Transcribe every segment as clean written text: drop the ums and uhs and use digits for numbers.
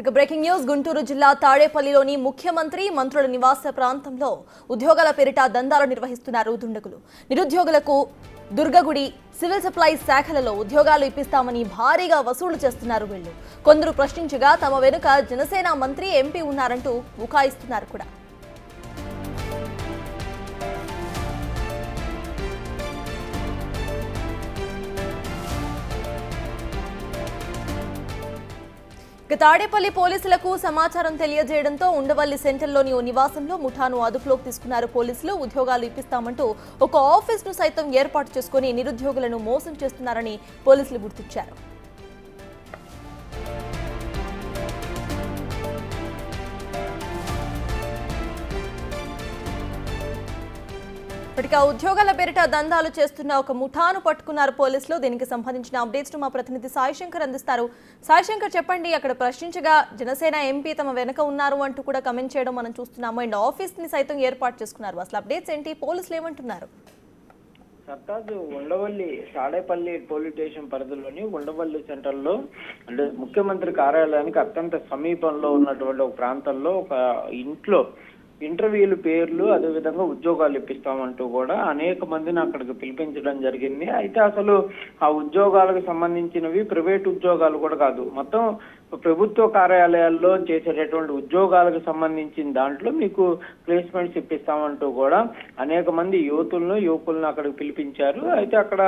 ఇక breaking news Guntur జిల్లా తాడేపల్లిలోని ముఖ్యమంత్రి మంత్రుల నివాస ప్రాంతంలో ఉద్యోగాల పేరిట దందాలు నిర్వహిస్తున్నారు దుండగులు. నిరుద్యోగులకు దుర్గగుడి సివిల్ సప్లైస్ శాఖలలో ఉద్యోగాలు ఇప్పిస్తామని భారీగా వసూలు చేస్తున్నారు వీళ్ళు. కొందరు ప్రశ్నించగా తమ వెనుక జనసేన మంత్రి ఎంపీ ఉన్నారంటూ బుకాయిస్తున్నారు కూడా. తాడేపల్లి పోలీసులకు సమాచారం తెలియజేయడంతో ఉండవల్లి సెంటర్లోని ఓ నివాసంలో ముఠాను అదుపులోకి తీసుకున్నారు పోలీసులు. ఉద్యోగాలు ఇప్పిస్తామంటూ ఒక ఆఫీస్ను సైతం ఏర్పాటు చేసుకుని నిరుద్యోగులను మోసం చేస్తున్నారని పోలీసులు గుర్తించారు. ఇప్పటికే ఉద్యోగాల పేరిట దందాలు చేస్తున్న ఒక ముఠాను పట్టుకున్నారు పోలీసులు. దీనికి సంబంధించిన అప్డేట్స్ మా ప్రతినిధి సాయిశంకర్ అందిస్తారు. సాయిశంకర్, చెప్పండి, అక్కడ ప్రశ్నించగా జనసేన ఎంపీ తమ వెనక ఉన్నారు అంటూ కూడా కమెంట్ చేయడం మనం చూస్తున్నాము. అండ్ ఆఫీస్ ని సైతం ఏర్పాటు చేసుకున్నారు. అసలు అప్డేట్స్ ఏంటి? పోలీసులు ఏమంటున్నారు? సర్తాజ్ ఉండవల్లి తాడేపల్లి పోలీస్ స్టేషన్ పరిధిలోని ఉండవల్లి సెంటర్ లో అంటే ముఖ్యమంత్రి కార్యాలయానికి అత్యంత సమీపంలో ఉన్నటువంటి ఒక ప్రాంతంలో ఒక ఇంట్లో ఇంటర్వ్యూలు పేర్లు అదేవిధంగా ఉద్యోగాలు ఇప్పిస్తామంటూ కూడా అనేక మందిని అక్కడికి పిలిపించడం జరిగింది. అయితే అసలు ఆ ఉద్యోగాలకు సంబంధించినవి ప్రైవేట్ ఉద్యోగాలు కూడా కాదు, మొత్తం ప్రభుత్వ కార్యాలయాల్లో చేసేటటువంటి ఉద్యోగాలకు సంబంధించిన దాంట్లో మీకు ప్లేస్మెంట్స్ ఇప్పిస్తామంటూ కూడా అనేక మంది యువకులను అక్కడికి పిలిపించారు. అయితే అక్కడ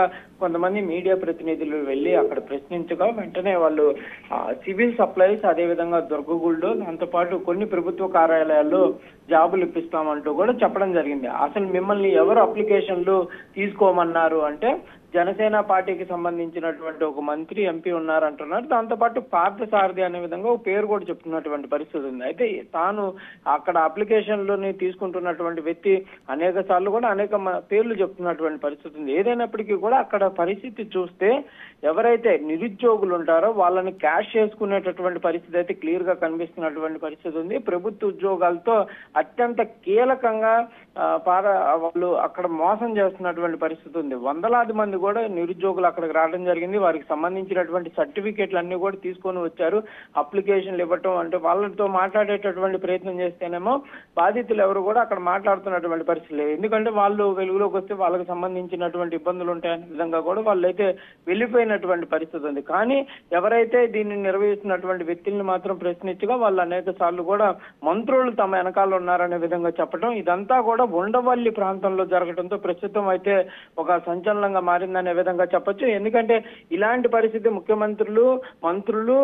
కొంతమంది మీడియా ప్రతినిధులు వెళ్ళి అక్కడ ప్రశ్నించగా వెంటనే వాళ్ళు సివిల్ సప్లైస్ అదేవిధంగా దుర్గగుడిలో దాంతోపాటు కొన్ని ప్రభుత్వ కార్యాలయాల్లో జాబులు ఇప్పిస్తామంటూ కూడా చెప్పడం జరిగింది. అసలు మిమ్మల్ని ఎవరు అప్లికేషన్లు తీసుకోమన్నారు అంటే జనసేన పార్టీకి సంబంధించినటువంటి ఒక మంత్రి ఎంపీ ఉన్నారంటున్నారు. దాంతోపాటు పార్థసారథి అనే విధంగా ఒక పేరు కూడా చెప్తున్నటువంటి పరిస్థితి ఉంది. అయితే తాను అక్కడ అప్లికేషన్లోని తీసుకుంటున్నటువంటి వ్యక్తి అనేక సార్లు కూడా అనేక పేర్లు చెప్తున్నటువంటి పరిస్థితి ఉంది. ఏదైనప్పటికీ కూడా అక్కడ పరిస్థితి చూస్తే ఎవరైతే నిరుద్యోగులు ఉంటారో వాళ్ళని క్యాష్ చేసుకునేటటువంటి పరిస్థితి అయితే క్లియర్ గా కనిపిస్తున్నటువంటి పరిస్థితి ఉంది. ప్రభుత్వ ఉద్యోగాలతో అత్యంత కీలకంగా వాళ్ళు అక్కడ మోసం చేస్తున్నటువంటి పరిస్థితి ఉంది. వందలాది మంది కూడా నిరుద్యోగులు అక్కడికి రావడం జరిగింది. వారికి సంబంధించినటువంటి సర్టిఫికేట్లు అన్ని కూడా తీసుకొని వచ్చారు. అప్లికేషన్లు ఇవ్వటం అంటే వాళ్ళతో మాట్లాడేటటువంటి ప్రయత్నం చేస్తేనేమో బాధితులు ఎవరు కూడా అక్కడ మాట్లాడుతున్నటువంటి పరిస్థితి లేదు. ఎందుకంటే వాళ్ళు వెలుగులోకి వస్తే వాళ్ళకి సంబంధించినటువంటి ఇబ్బందులు ఉంటాయనే విధంగా కూడా వాళ్ళైతే వెళ్ళిపోయినటువంటి పరిస్థితి ఉంది. కానీ ఎవరైతే దీన్ని నిర్వహిస్తున్నటువంటి వ్యక్తుల్ని మాత్రం ప్రశ్నించగా వాళ్ళు అనేక సార్లు కూడా మంత్రులు తమ వెనకాల ఉన్నారనే విధంగా చెప్పడం, ఇదంతా కూడా ఉండవల్లి ప్రాంతంలో జరగడంతో ప్రస్తుతం అయితే ఒక సంచలనంగా మారిందనే విధంగా చెప్పొచ్చు. ఎందుకంటే ఇలాంటి పరిస్థితి మంత్రులు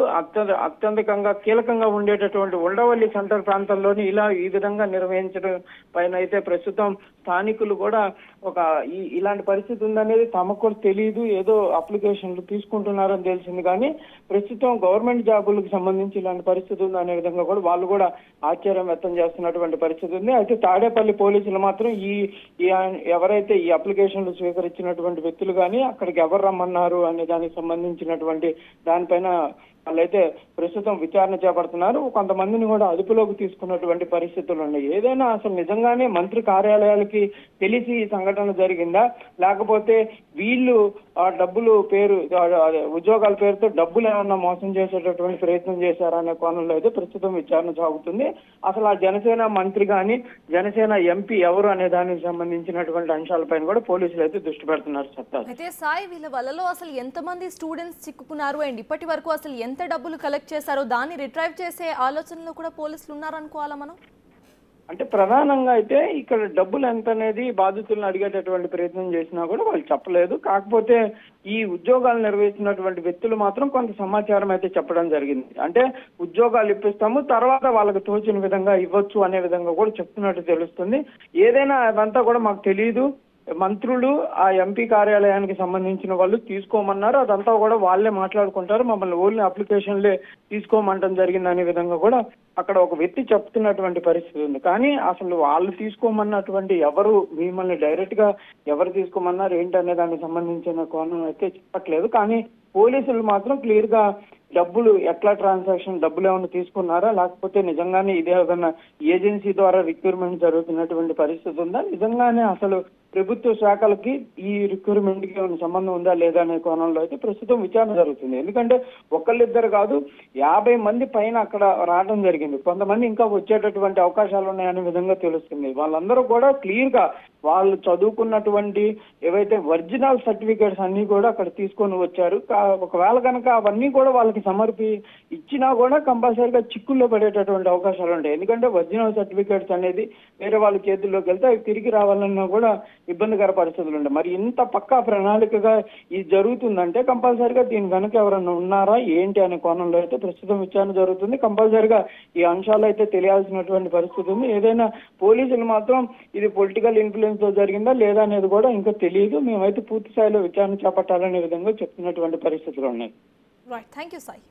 అత్యధికంగా కీలకంగా ఉండేటటువంటి ఉండవల్లి సెంటర్ ప్రాంతంలోని ఈ విధంగా నిర్వహించడం పైన అయితే ప్రస్తుతం స్థానికులు కూడా ఇలాంటి పరిస్థితి ఉందనేది తమకు కూడా తెలియదు, ఏదో అప్లికేషన్లు తీసుకుంటున్నారని తెలిసింది. కానీ ప్రస్తుతం గవర్నమెంట్ జాబులకు సంబంధించి ఇలాంటి పరిస్థితి ఉందనే విధంగా కూడా వాళ్ళు కూడా ఆశ్చర్యం వ్యక్తం చేస్తున్నటువంటి పరిస్థితి ఉంది. అయితే తాడేపల్లి పోలీసులు మాత్రం ఎవరైతే ఈ అప్లికేషన్లు స్వీకరించినటువంటి వ్యక్తులు కానీ అక్కడికి ఎవరు రమ్మన్నారు అనే దానికి సంబంధించినటువంటి దానిపైన వాళ్ళైతే ప్రస్తుతం విచారణ చేపడుతున్నారు. కొంతమందిని కూడా అదుపులోకి తీసుకున్నటువంటి పరిస్థితులు ఉన్నాయి. ఏదైనా అసలు నిజంగానే మంత్రి కార్యాలయాలకి తెలిసి ఈ సంఘటన జరిగిందా, లేకపోతే వీళ్ళు డబ్బులు ఉద్యోగాల పేరుతో డబ్బులు ఏమన్నా మోసం చేసేటటువంటి ప్రయత్నం చేశారా అనే కోణంలో అయితే ప్రస్తుతం విచారణ సాగుతుంది. అసలు ఆ జనసేన మంత్రి కానీ జనసేన ఎంపీ ఎవరు అనే దానికి సంబంధించినటువంటి అంశాలపైన కూడా పోలీసులు అయితే దృష్టి పెడుతున్నారు. సత్తా అయితే సాయి, వీళ్ళ వలలో అసలు ఎంతమంది స్టూడెంట్స్ చిక్కుకున్నారు అండ్ ఇప్పటి వరకు అసలు ఎంత డబ్బులు కలెక్ట్ చేశారో దాన్ని రిట్రైవ్ చేసే ఆలోచనలో కూడా పోలీసులు ఉన్నారనుకోవాలా మనం? అంటే ప్రధానంగా అయితే ఇక్కడ డబ్బులు ఎంత అనేది బాధితులను అడిగేటటువంటి ప్రయత్నం చేసినా కూడా వాళ్ళు చెప్పలేదు. కాకపోతే ఈ ఉద్యోగాలు నిర్వహిస్తున్నటువంటి వ్యక్తులు మాత్రం కొంత సమాచారం అయితే చెప్పడం జరిగింది. అంటే ఉద్యోగాలు ఇప్పిస్తాము, తర్వాత వాళ్ళకి తోచిన విధంగా ఇవ్వచ్చు అనే విధంగా కూడా చెప్తున్నట్టు తెలుస్తుంది. ఏదైనా అదంతా కూడా మాకు తెలియదు, మంత్రులు ఆ ఎంపీ కార్యాలయానికి సంబంధించిన వాళ్ళు తీసుకోమన్నారు, అదంతా కూడా వాళ్ళే మాట్లాడుకుంటారు, మమ్మల్ని ఓన్లీ అప్లికేషన్లే తీసుకోమంటం జరిగింది అనే విధంగా కూడా అక్కడ ఒక వ్యక్తి చెప్తున్నటువంటి పరిస్థితి ఉంది. కానీ అసలు వాళ్ళు తీసుకోమన్నటువంటి ఎవరు, మిమ్మల్ని డైరెక్ట్ గా ఎవరు తీసుకోమన్నారు ఏంటనే దానికి సంబంధించిన కోణం అయితే చెప్పట్లేదు. కానీ పోలీసులు మాత్రం క్లియర్ గా డబ్బులు ఎట్లా ట్రాన్సాక్షన్, డబ్బులు ఏమైనా తీసుకున్నారా, లేకపోతే నిజంగానే ఇదే ఏదైనా ఏజెన్సీ ద్వారా రిక్రూట్మెంట్ జరుగుతున్నటువంటి పరిస్థితి ఉందా, నిజంగానే అసలు ప్రభుత్వ శాఖలకి ఈ రిక్రూట్మెంట్ కి ఏమైనా సంబంధం ఉందా లేదా అనే కోణంలో అయితే ప్రస్తుతం విచారణ జరుగుతుంది. ఎందుకంటే ఒకళ్ళిద్దరు కాదు 50 మంది పైన అక్కడ రావడం జరిగింది. కొంతమంది ఇంకా వచ్చేటటువంటి అవకాశాలు ఉన్నాయనే విధంగా తెలుస్తుంది. వాళ్ళందరూ కూడా క్లియర్ గా వాళ్ళు చదువుకున్నటువంటి ఏవైతే ఒరిజినల్ సర్టిఫికేట్స్ అన్ని కూడా అక్కడ తీసుకొని వచ్చారు. ఒకవేళ కనుక అవన్నీ కూడా వాళ్ళకి ఇచ్చినా కూడా కంపల్సరీగా చిక్కుల్లో పడేటటువంటి అవకాశాలు ఉంటాయి. ఎందుకంటే ఒరిజినల్ సర్టిఫికేట్స్ అనేది వేరే వాళ్ళ చేతుల్లోకి వెళ్తే అవి తిరిగి రావాలన్నా కూడా ఇబ్బందికర పరిస్థితులు ఉంటాయి. మరి ఇంత పక్కా ప్రణాళికగా ఇది జరుగుతుందంటే కంపల్సరీగా దీని వెనక ఎవరైనా ఉన్నారా ఏంటి అనే కోణంలో అయితే ప్రస్తుతం విచారణ జరుగుతుంది. కంపల్సరీగా ఈ అంశాలు అయితే తెలియాల్సినటువంటి పరిస్థితి ఉంది. ఏదైనా పోలీసులు మాత్రం ఇది పొలిటికల్ ఇన్ఫ్లుయెన్స్ తో జరిగిందా లేదా అనేది కూడా ఇంకా తెలియదు. మేమైతే పూర్తి స్థాయిలో విచారణ చేపట్టాలనే విధంగా చెప్తున్నటువంటి పరిస్థితులు ఉన్నాయి. Right, thank you Sai.